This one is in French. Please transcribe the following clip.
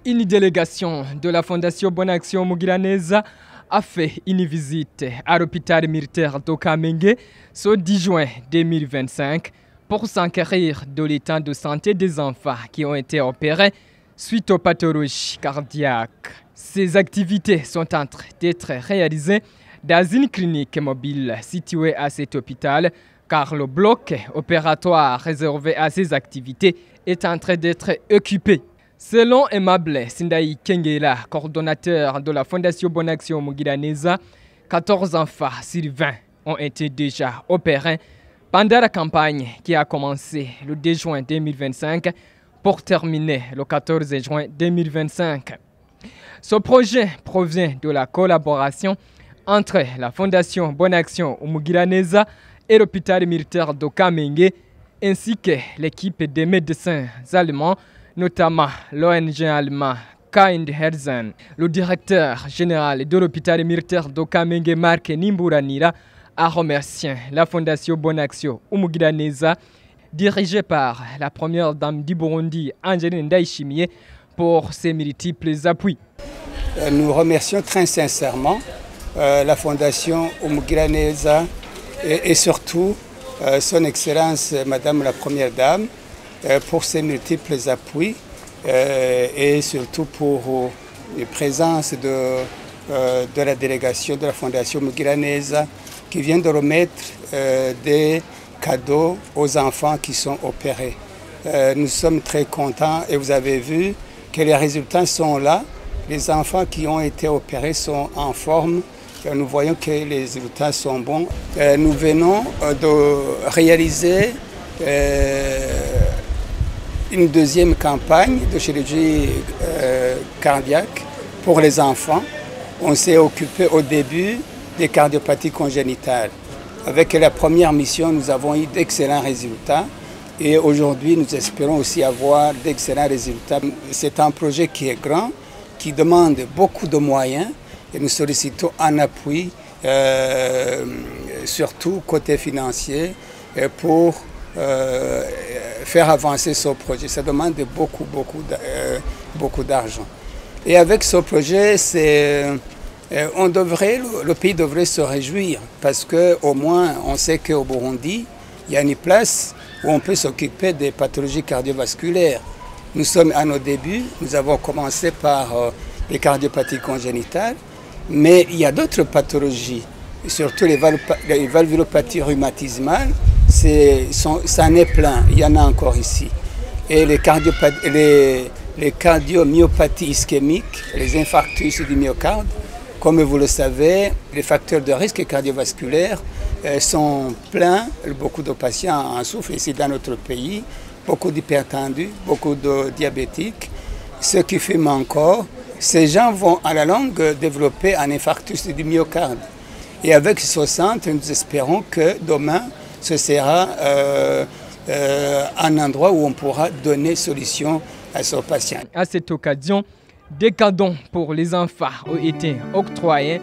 Une délégation de la Fondation Bonne Action Mugiraneza a fait une visite à l'hôpital militaire de Kamenge ce 10 juin 2025 pour s'enquérir de l'état de santé des enfants qui ont été opérés suite aux pathologies cardiaques. Ces activités sont en train d'être réalisées dans une clinique mobile située à cet hôpital car le bloc opératoire réservé à ces activités est en train d'être occupé. Selon Aimable Sindaï Kengela, coordonnateur de la Fondation Bonne Action Mugiraneza, 14 enfants sur 20 ont été déjà opérés pendant la campagne qui a commencé le 2 juin 2025 pour terminer le 14 juin 2025. Ce projet provient de la collaboration entre la Fondation Bonne Action Mugiraneza et l'hôpital militaire de Kamenge, ainsi que l'équipe des médecins allemands, notamment l'ONG allemand Kind Herzen. Le directeur général de l'hôpital militaire de Kamenge, Marc Nimburanira, a remercié la Fondation Bonne Action Mugiraneza, dirigée par la première dame du Burundi, Angeline Ndayishimiye, pour ses multiples appuis. Nous remercions très sincèrement la Fondation Mugiraneza et surtout son Excellence Madame la Première Dame pour ses multiples appuis et surtout pour la présence de la délégation de la Fondation Mugiraneza qui vient de remettre des cadeaux aux enfants qui sont opérés. Nous sommes très contents et vous avez vu que les résultats sont là. Les enfants qui ont été opérés sont en forme. Nous voyons que les résultats sont bons. Nous venons de réaliser une deuxième campagne de chirurgie cardiaque pour les enfants. On s'est occupé au début des cardiopathies congénitales. Avec la première mission, nous avons eu d'excellents résultats et aujourd'hui, nous espérons aussi avoir d'excellents résultats. C'est un projet qui est grand, qui demande beaucoup de moyens et nous sollicitons un appui, surtout côté financier, pour faire avancer ce projet. Ça demande beaucoup d'argent. Et avec ce projet, le pays devrait se réjouir parce qu'au moins on sait qu'au Burundi, il y a une place où on peut s'occuper des pathologies cardiovasculaires. Nous sommes à nos débuts, nous avons commencé par les cardiopathies congénitales, mais il y a d'autres pathologies, surtout les valvulopathies rhumatismales, ça en est plein, il y en a encore ici. Et les cardiomyopathies ischémiques, les infarctus du myocarde, comme vous le savez, les facteurs de risque cardiovasculaire sont pleins, beaucoup de patients en souffrent ici dans notre pays, beaucoup d'hypertendus, beaucoup de diabétiques. Ceux qui fument encore, ces gens vont à la longue développer un infarctus du myocarde. Et avec ce centre, nous espérons que demain, ce sera un endroit où on pourra donner solution à ces patients. À cette occasion, des cadeaux pour les enfants ont été octroyés